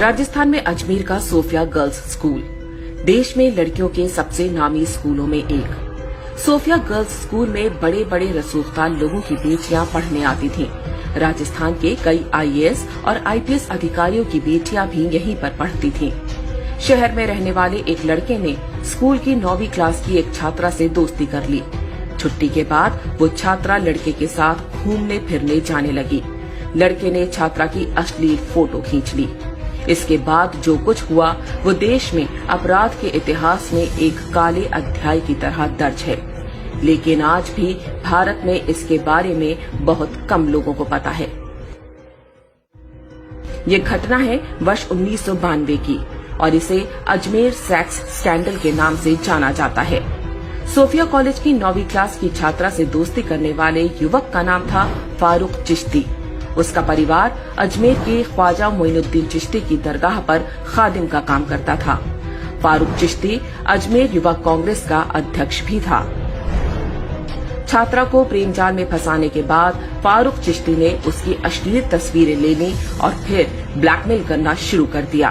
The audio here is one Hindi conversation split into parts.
राजस्थान में अजमेर का सोफिया गर्ल्स स्कूल देश में लड़कियों के सबसे नामी स्कूलों में एक। सोफिया गर्ल्स स्कूल में बड़े बड़े रसूखदार लोगों की बेटियां पढ़ने आती थीं। राजस्थान के कई आईएएस और आईपीएस अधिकारियों की बेटियां भी यहीं पर पढ़ती थीं। शहर में रहने वाले एक लड़के ने स्कूल की 9वीं क्लास की एक छात्रा से दोस्ती कर ली। छुट्टी के बाद वो छात्रा लड़के के साथ घूमने फिरने जाने लगी। लड़के ने छात्रा की अश्लील फोटो खींच ली। इसके बाद जो कुछ हुआ वो देश में अपराध के इतिहास में एक काले अध्याय की तरह दर्ज है, लेकिन आज भी भारत में इसके बारे में बहुत कम लोगों को पता है। ये घटना है वर्ष 1992 की और इसे अजमेर सेक्स स्कैंडल के नाम से जाना जाता है। सोफिया कॉलेज की 9वीं क्लास की छात्रा से दोस्ती करने वाले युवक का नाम था फारूक चिश्ती। उसका परिवार अजमेर के ख्वाजा मोइनुद्दीन चिश्ती की दरगाह पर खादिम का काम करता था। फारूक चिश्ती अजमेर युवा कांग्रेस का अध्यक्ष भी था। छात्रा को प्रेम जाल में फंसाने के बाद फारूक चिश्ती ने उसकी अश्लील तस्वीरें लेनी और फिर ब्लैकमेल करना शुरू कर दिया।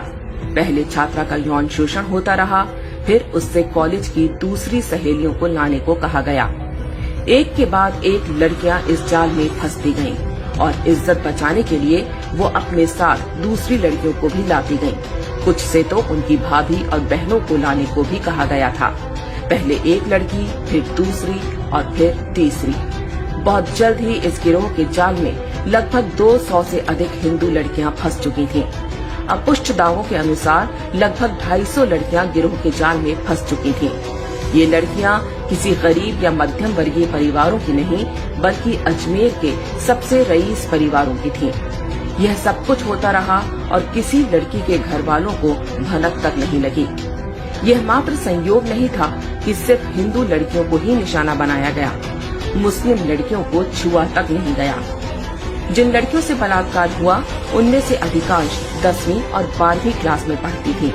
पहले छात्रा का यौन शोषण होता रहा, फिर उससे कॉलेज की दूसरी सहेलियों को लाने को कहा गया। एक के बाद एक लड़कियां इस जाल में फंसती गईं और इज्जत बचाने के लिए वो अपने साथ दूसरी लड़कियों को भी लाती गईं। कुछ से तो उनकी भाभी और बहनों को लाने को भी कहा गया था। पहले एक लड़की, फिर दूसरी और फिर तीसरी। बहुत जल्द ही इस गिरोह के जाल में लगभग 200 से अधिक हिंदू लड़कियां फंस चुकी थीं। अपुष्ट दावों के अनुसार लगभग 250 लड़कियां गिरोह के जाल में फंस चुकी थीं। ये लड़कियां किसी गरीब या मध्यम वर्गीय परिवारों की नहीं, बल्कि अजमेर के सबसे रईस परिवारों की थीं। यह सब कुछ होता रहा और किसी लड़की के घर वालों को भनक तक नहीं लगी। यह मात्र संयोग नहीं था कि सिर्फ हिंदू लड़कियों को ही निशाना बनाया गया, मुस्लिम लड़कियों को छुआ तक नहीं गया। जिन लड़कियों से बलात्कार हुआ उनमें से अधिकांश 10वीं और 12वीं क्लास में पढ़ती थीं।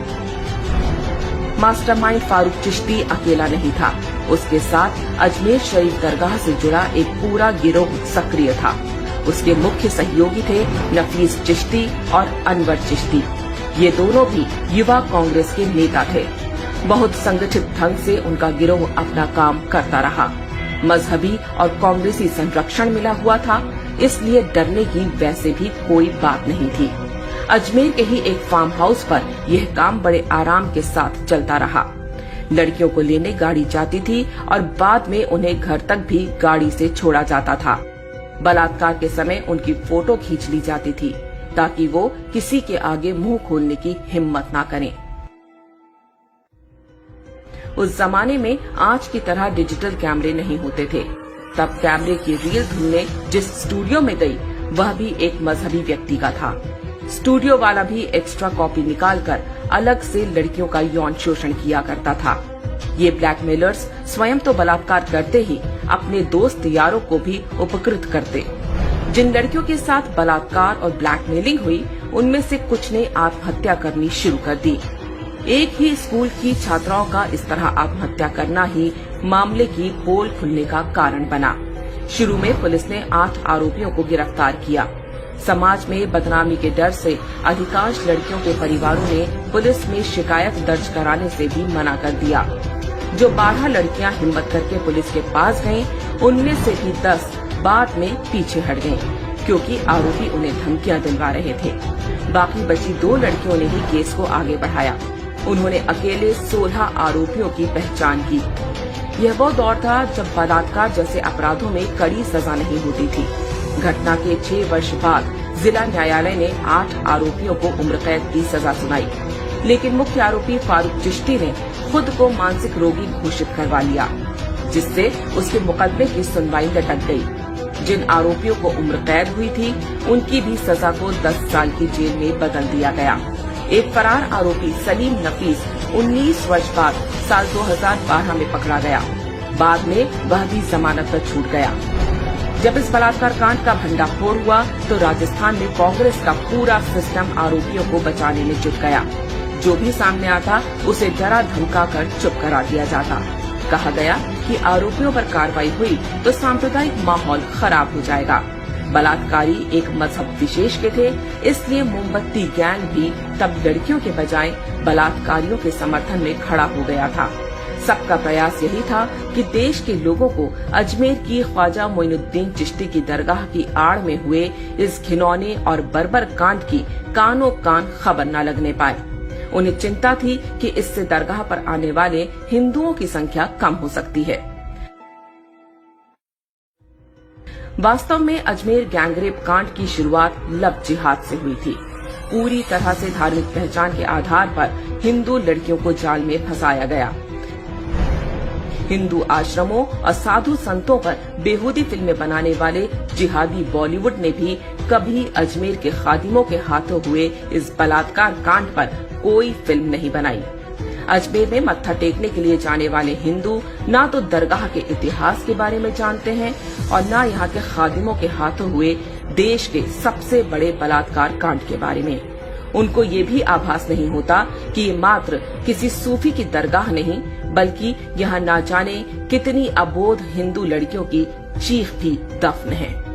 मास्टरमाइंड फारूक चिश्ती अकेला नहीं था, उसके साथ अजमेर शरीफ दरगाह से जुड़ा एक पूरा गिरोह सक्रिय था। उसके मुख्य सहयोगी थे नफीस चिश्ती और अनवर चिश्ती। ये दोनों भी युवा कांग्रेस के नेता थे। बहुत संगठित ढंग से उनका गिरोह अपना काम करता रहा। मजहबी और कांग्रेसी संरक्षण मिला हुआ था, इसलिए डरने की वैसे भी कोई बात नहीं थी। अजमेर के ही एक फार्म हाउस पर यह काम बड़े आराम के साथ चलता रहा। लड़कियों को लेने गाड़ी जाती थी और बाद में उन्हें घर तक भी गाड़ी से छोड़ा जाता था। बलात्कार के समय उनकी फोटो खींच ली जाती थी ताकि वो किसी के आगे मुंह खोलने की हिम्मत ना करें। उस जमाने में आज की तरह डिजिटल कैमरे नहीं होते थे। तब कैमरे की रील ढूंढने जिस स्टूडियो में गई वह भी एक मजहबी व्यक्ति का था। स्टूडियो वाला भी एक्स्ट्रा कॉपी निकालकर अलग से लड़कियों का यौन शोषण किया करता था। ये ब्लैकमेलर्स स्वयं तो बलात्कार करते ही अपने दोस्त यारों को भी उपकृत करते। जिन लड़कियों के साथ बलात्कार और ब्लैकमेलिंग हुई उनमें से कुछ ने आत्महत्या करनी शुरू कर दी। एक ही स्कूल की छात्राओं का इस तरह आत्महत्या करना ही मामले की पोल खुलने का कारण बना। शुरू में पुलिस ने 8 आरोपियों को गिरफ्तार किया। समाज में बदनामी के डर से अधिकांश लड़कियों के परिवारों ने पुलिस में शिकायत दर्ज कराने से भी मना कर दिया। जो 12 लड़कियां हिम्मत करके पुलिस के पास गईं, उनमें से भी 10 बाद में पीछे हट गईं, क्योंकि आरोपी उन्हें धमकियां दिलवा रहे थे। बाकी बची 2 लड़कियों ने ही केस को आगे बढ़ाया। उन्होंने अकेले 16 आरोपियों की पहचान की। यह वो दौर था जब बलात्कार जैसे अपराधों में कड़ी सजा नहीं होती थी। घटना के 6 वर्ष बाद जिला न्यायालय ने 8 आरोपियों को उम्र कैद की सजा सुनाई, लेकिन मुख्य आरोपी फारूक चिश्ती ने खुद को मानसिक रोगी घोषित करवा लिया, जिससे उसके मुकदमे की सुनवाई लटक गई। जिन आरोपियों को उम्र कैद हुई थी उनकी भी सजा को 10 साल की जेल में बदल दिया गया। एक फरार आरोपी सलीम नफीस 19 वर्ष बाद साल 2012 में पकड़ा गया। बाद में वह भी जमानत पर छूट गया। जब इस बलात्कार कांड का भंडाफोड़ हुआ तो राजस्थान में कांग्रेस का पूरा सिस्टम आरोपियों को बचाने में जुट गया। जो भी सामने आता उसे डरा धमका कर चुप करा दिया जाता। कहा गया कि आरोपियों पर कार्रवाई हुई तो सांप्रदायिक माहौल खराब हो जाएगा। बलात्कारी एक मजहब विशेष के थे, इसलिए मोमबत्ती गैंग भी तब लड़कियों के बजाय बलात्कारियों के समर्थन में खड़ा हो गया था। सबका प्रयास यही था कि देश के लोगों को अजमेर की ख्वाजा मोइनुद्दीन चिश्ती की दरगाह की आड़ में हुए इस घिनौने और बर्बर कांड की कानों कान खबर न लगने पाए। उन्हें चिंता थी कि इससे दरगाह पर आने वाले हिंदुओं की संख्या कम हो सकती है। वास्तव में अजमेर गैंगरेप कांड की शुरुआत लव जिहाद से हुई थी। पूरी तरह से धार्मिक पहचान के आधार पर हिंदू लड़कियों को जाल में फंसाया गया। हिंदू आश्रमों और साधु संतों पर बेहूदी फिल्में बनाने वाले जिहादी बॉलीवुड ने भी कभी अजमेर के खादिमों के हाथों हुए इस बलात्कार कांड पर कोई फिल्म नहीं बनाई। अजमेर में मत्था टेकने के लिए जाने वाले हिंदू ना तो दरगाह के इतिहास के बारे में जानते हैं और न यहाँ के खादिमों के हाथों हुए देश के सबसे बड़े बलात्कार कांड के बारे में। उनको ये भी आभास नहीं होता कि ये मात्र किसी सूफी की दरगाह नहीं, बल्कि यहाँ ना जाने कितनी अबोध हिंदू लड़कियों की चीख भी दफन है।